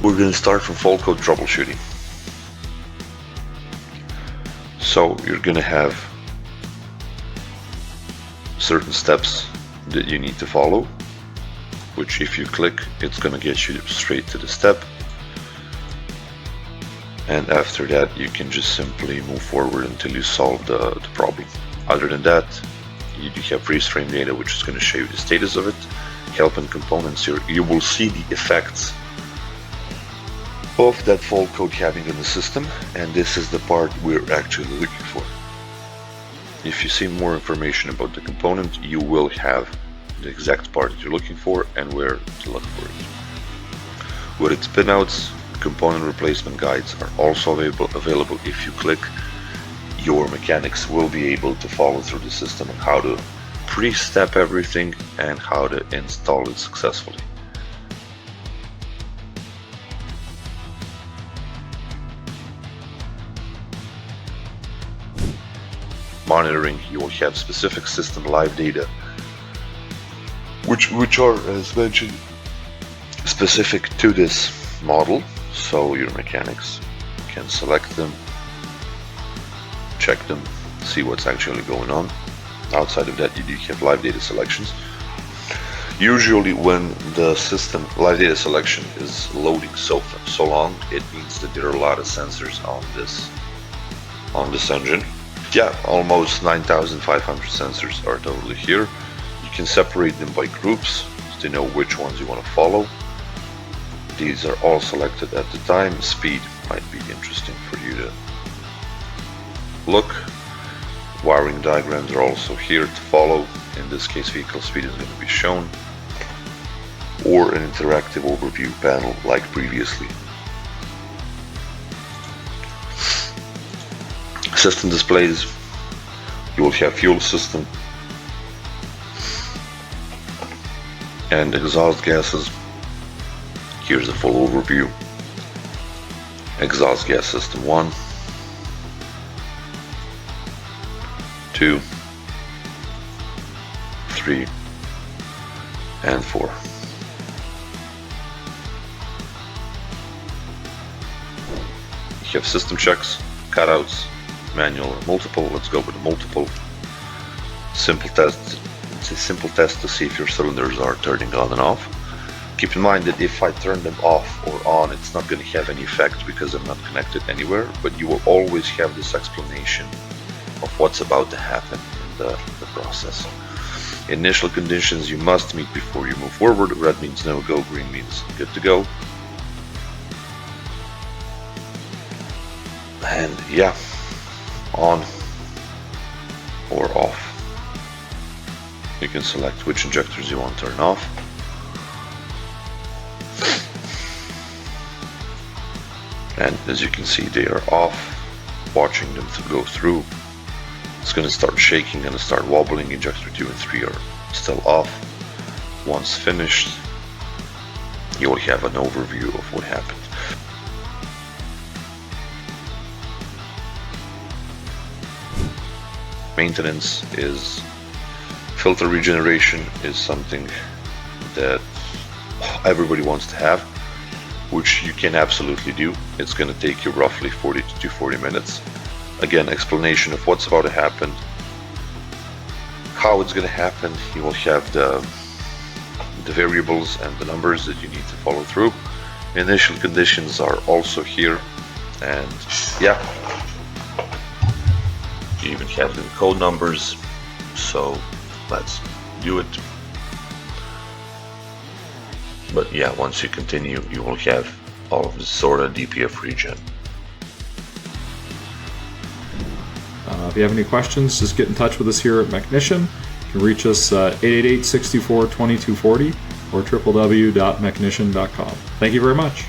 We're going to start from fault code troubleshooting. So you're going to have certain steps that you need to follow, which if you click, it's going to get you straight to the step. And after that, you can just simply move forward until you solve the problem. Other than that, you do have freeze frame data, which is going to show you the status of it. Help and components, you will see the effects of that fault code having in the system, and this is the part we're actually looking for. If you see more information about the component, you will have the exact part that you're looking for and where to look for it. With its pinouts, component replacement guides are also available. If you click, your mechanics will be able to follow through the system on how to pre-step everything and how to install it successfully. Monitoring, you will have specific system live data, which are, as mentioned, specific to this model. So your mechanics can select them, check them, see what's actually going on. Outside of that, you do have live data selections. Usually when the system live data selection is loading so long, it means that there are a lot of sensors on this engine. Yeah, almost 9,500 sensors are totally here. You can separate them by groups to know which ones you want to follow. These are all selected at the time. Speed might be interesting for you to look. Wiring diagrams are also here to follow. In this case, vehicle speed is going to be shown, or an interactive overview panel like previously. System displays, you will have fuel system and exhaust gases. Here's the full overview. Exhaust gas system 1, 2, 3, and 4. You have system checks, cutouts, manual or multiple. Let's go with the multiple. Simple test. It's a simple test to see if your cylinders are turning on and off. Keep in mind that if I turn them off or on, it's not going to have any effect because I'm not connected anywhere, but you will always have this explanation of what's about to happen in the process. Initial conditions you must meet before you move forward. Red means no go, green means good to go. And yeah, on or off. You can select which injectors you want to turn off. And as you can see, they are off. Watching them to go through, it's going to start shaking and start wobbling. Injector 2 and 3 are still off. Once finished, you will have an overview of what happened. Maintenance is filter regeneration is something that everybody wants to have, which you can absolutely do. It's going to take you roughly 40 to 40 minutes. Again, explanation of what's about to happen, how it's going to happen. You will have the variables and the numbers that you need to follow through. Initial conditions are also here, and yeah, you even have the code numbers. So let's do it. But yeah, once you continue, you will have all of this sort of DPF regen. If you have any questions, just get in touch with us here at Mechnician. You can reach us 888-64-2240 or www.mechnician.com. Thank you very much.